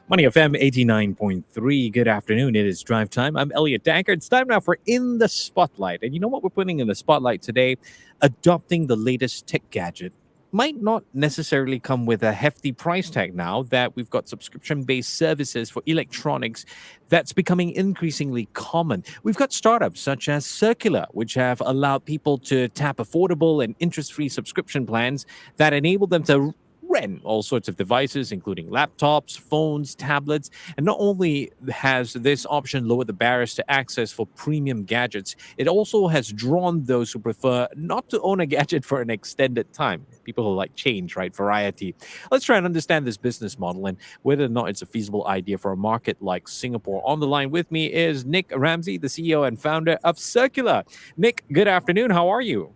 Money FM 89.3. Good afternoon. It is drive time. I'm Elliott Danker. It's time now for In the Spotlight. And you know what we're putting in the spotlight today? Adopting the latest tech gadget. Might not necessarily come with a hefty price tag now that we've got subscription based services for electronics that's becoming increasingly common. We've got startups such as Circular, which have allowed people to tap affordable and interest free subscription plans that enable them to rent all sorts of devices, including laptops, phones, tablets. And not only has this option lowered the barriers to access for premium gadgets, it also has drawn those who prefer not to own a gadget for an extended time. People who like change, right? Variety. Let's try and understand this business model and whether or not it's a feasible idea for a market like Singapore. On the line with me is Nick Ramsay, the CEO and founder of Circular. Nick, good afternoon. How are you?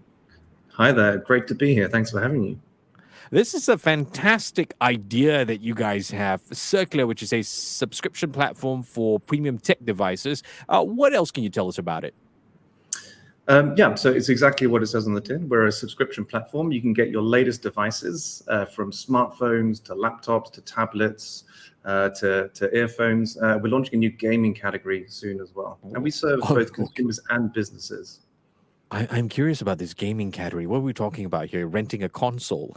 Hi there. Great to be here. Thanks for having me. This is a fantastic idea that you guys have. Circular, which is a subscription platform for premium tech devices. What else can you tell us about it? So it's exactly what it says on the tin. We're a subscription platform. You can get your latest devices from smartphones to laptops to tablets to earphones. We're launching a new gaming category soon as well. And we serve both consumers and businesses. I'm curious about this gaming category. What are we talking about here? Renting a console?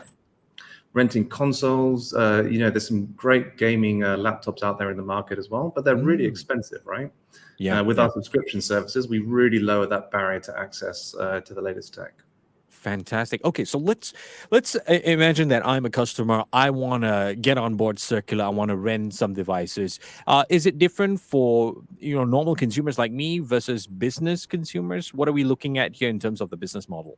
Renting consoles, there's some great gaming laptops out there in the market as well, but they're really expensive, right? With our subscription services, we really lower that barrier to access to the latest tech. Fantastic. Okay, so let's imagine that I'm a customer. I want to get on board Circular. I want to rent some devices. Is it different for normal consumers like me versus business consumers? What are we looking at here in terms of the business model?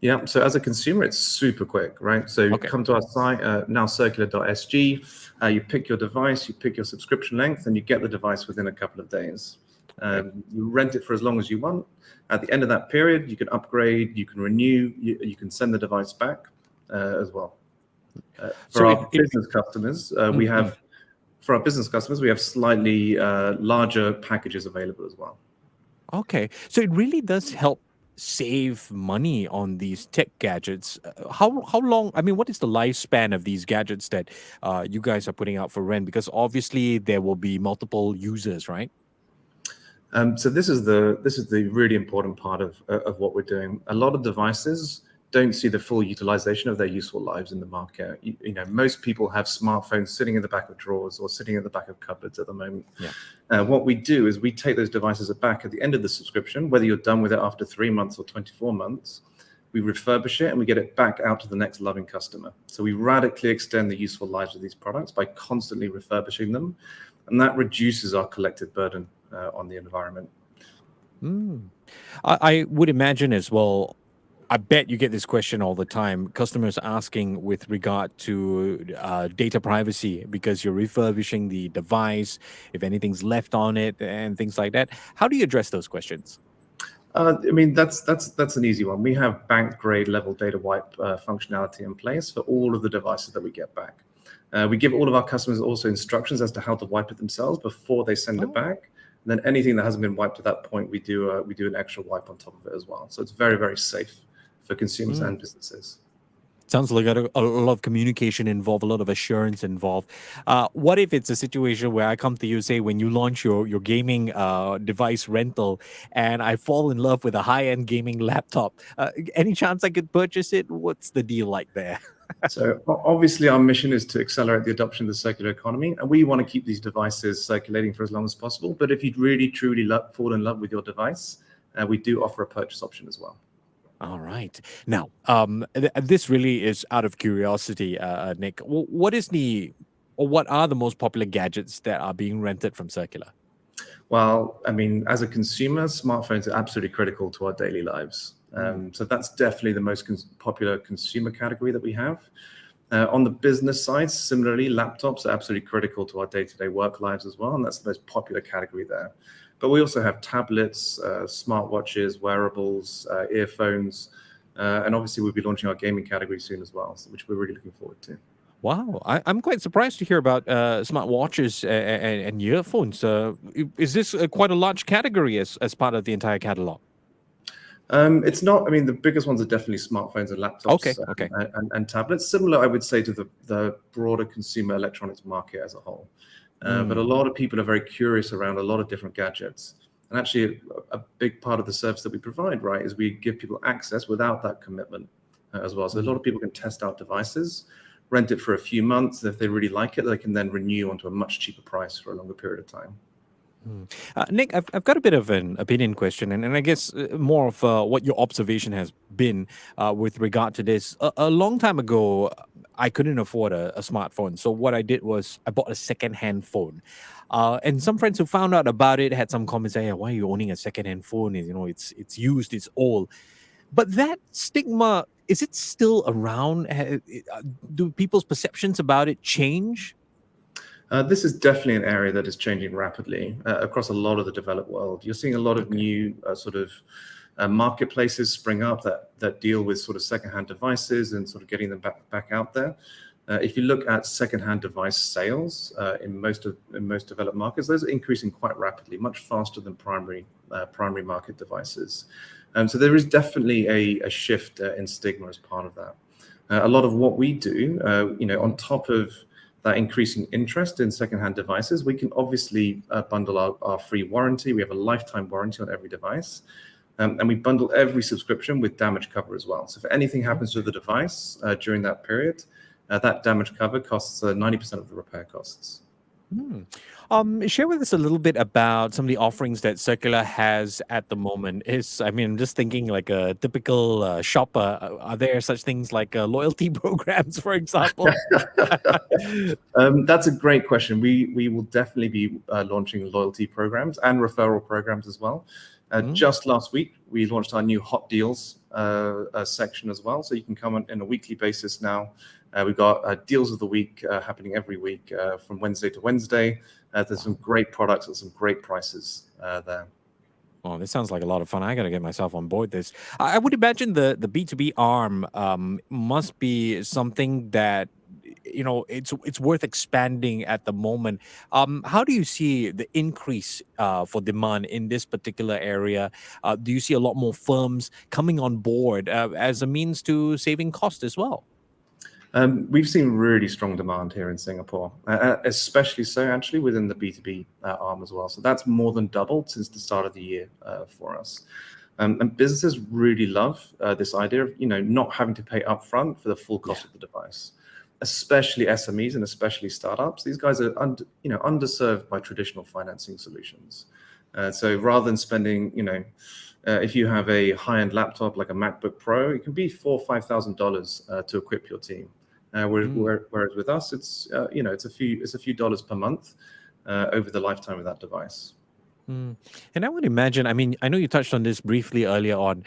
Yeah, so as a consumer, it's super quick, right? So you come to our site, nowcircular.sg, you pick your device, you pick your subscription length, and you get the device within a couple of days. You rent it for as long as you want. At the end of that period, you can upgrade, you can renew, you can send the device back as well. For our business customers, we have slightly larger packages available as well. Okay, so it really does help save money on these tech gadgets. How long? I mean, what is the lifespan of these gadgets that you guys are putting out for rent? Because obviously there will be multiple users, right? So this is the really important part of what we're doing. A lot of devices don't see the full utilization of their useful lives in the market. Most people have smartphones sitting in the back of drawers or sitting in the back of cupboards at the moment. What we do is we take those devices back at the end of the subscription, whether you're done with it after 3 months or 24 months, we refurbish it and we get it back out to the next loving customer. So we radically extend the useful lives of these products by constantly refurbishing them. And that reduces our collective burden on the environment. I would imagine as well, I bet you get this question all the time. Customers asking with regard to data privacy because you're refurbishing the device, if anything's left on it and things like that. How do you address those questions? That's an easy one. We have bank grade level data wipe functionality in place for all of the devices that we get back. We give all of our customers also instructions as to how to wipe it themselves before they send it back. And then anything that hasn't been wiped at that point, we do an extra wipe on top of it as well. So it's very, very safe for consumers and businesses. Sounds like a lot of communication involved, a lot of assurance involved. What if it's a situation where I come to you, say, when you launch your gaming device rental, and I fall in love with a high-end gaming laptop? Any chance I could purchase it? What's the deal like there? So obviously our mission is to accelerate the adoption of the circular economy, and we want to keep these devices circulating for as long as possible. But if you'd really, truly fall in love with your device, we do offer a purchase option as well. All right. Now, this really is out of curiosity, Nick. What are the most popular gadgets that are being rented from Circular? Well, as a consumer, smartphones are absolutely critical to our daily lives. So that's definitely the most popular consumer category that we have. On the business side, similarly, laptops are absolutely critical to our day-to-day work lives as well, and that's the most popular category there. But we also have tablets, smartwatches, wearables, earphones, and obviously we'll be launching our gaming category soon as well, which we're really looking forward to. Wow, I'm quite surprised to hear about smartwatches and earphones. Is this quite a large category as part of the entire catalog? It's not. I mean, the biggest ones are definitely smartphones and Okay, laptops okay. and tablets. Similar, I would say, to the broader consumer electronics market as a whole. But a lot of people are very curious around a lot of different gadgets. And actually, a big part of the service that we provide, right, is we give people access without that commitment as well. So a lot of people can test out devices, rent it for a few months. And if they really like it, they can then renew onto a much cheaper price for a longer period of time. Nick, I've got a bit of an opinion question, and I guess more of what your observation has been with regard to this. A long time ago, I couldn't afford a smartphone. So what I did was I bought a second-hand phone. And some friends who found out about it had some comments saying, why are you owning a second-hand phone? It's used, it's old. But that stigma, is it still around? Do people's perceptions about it change? This is definitely an area that is changing rapidly across a lot of the developed world. You're seeing a lot of Okay. new sort of marketplaces spring up that deal with sort of secondhand devices and sort of getting them back out there. If you look at secondhand device sales in most developed markets, those are increasing quite rapidly, much faster than primary market devices. So there is definitely a shift in stigma as part of that. A lot of what we do, on top of that increasing interest in secondhand devices, we can obviously bundle our free warranty. We have a lifetime warranty on every device. And we bundle every subscription with damage cover as well. So if anything happens to the device during that period, that damage cover costs 90% of the repair costs. Share with us a little bit about some of the offerings that Circular has at the moment. I'm just thinking like a typical shopper. Are there such things like loyalty programs, for example? That's a great question. We will definitely be launching loyalty programs and referral programs as well. Just last week, we launched our new Hot Deals section as well. So you can come on a weekly basis now. We've got deals of the week happening every week from Wednesday to Wednesday. There's some great products at some great prices there. Oh, this sounds like a lot of fun. I got to get myself on board this. I would imagine the B2B arm must be something that it's worth expanding at the moment. How do you see the increase for demand in this particular area? Do you see a lot more firms coming on board as a means to saving cost as well? We've seen really strong demand here in Singapore, especially so actually within the B2B arm as well. So that's more than doubled since the start of the year for us. And businesses really love this idea of not having to pay upfront for the full cost of the device, especially SMEs and especially startups. These guys are underserved by traditional financing solutions. So rather than spending, if you have a high-end laptop like a MacBook Pro, it can be $4,000 or $5,000 to equip your team. Whereas with us, it's a few dollars per month over the lifetime of that device. And I would imagine, I know you touched on this briefly earlier on.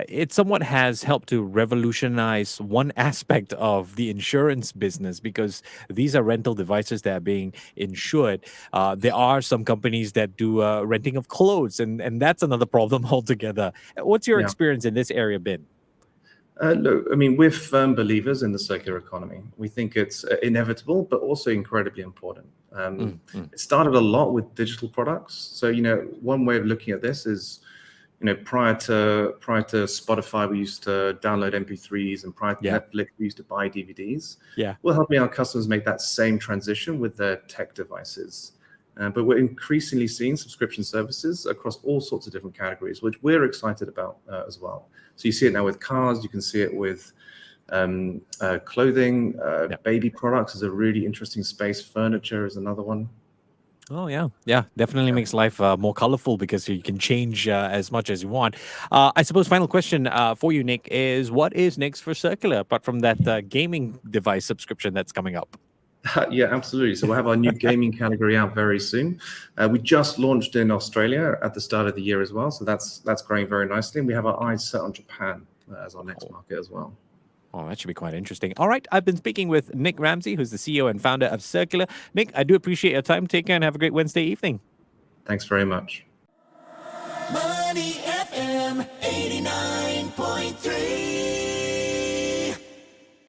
It somewhat has helped to revolutionize one aspect of the insurance business because these are rental devices that are being insured. There are some companies that do renting of clothes, and that's another problem altogether. What's your Yeah. experience in this area been? Look, we're firm believers in the circular economy. We think it's inevitable, but also incredibly important. It started a lot with digital products. So, one way of looking at this is, prior to Spotify, we used to download MP3s, and prior to Netflix, we used to buy DVDs. Yeah. We're helping our customers make that same transition with their tech devices. But we're increasingly seeing subscription services across all sorts of different categories, which we're excited about as well. So you see it now with cars, you can see it with clothing, baby products is a really interesting space. Furniture is another one. Oh, yeah. Definitely makes life more colorful because you can change as much as you want. I suppose final question for you, Nick, is what is next for Circular apart from that gaming device subscription that's coming up? Yeah, absolutely. So we'll have our new gaming category out very soon. We just launched in Australia at the start of the year as well. So that's growing very nicely. And we have our eyes set on Japan as our next market as well. Oh, that should be quite interesting. All right. I've been speaking with Nick Ramsay, who's the CEO and founder of Circular. Nick, I do appreciate your time. Take care and have a great Wednesday evening. Thanks very much.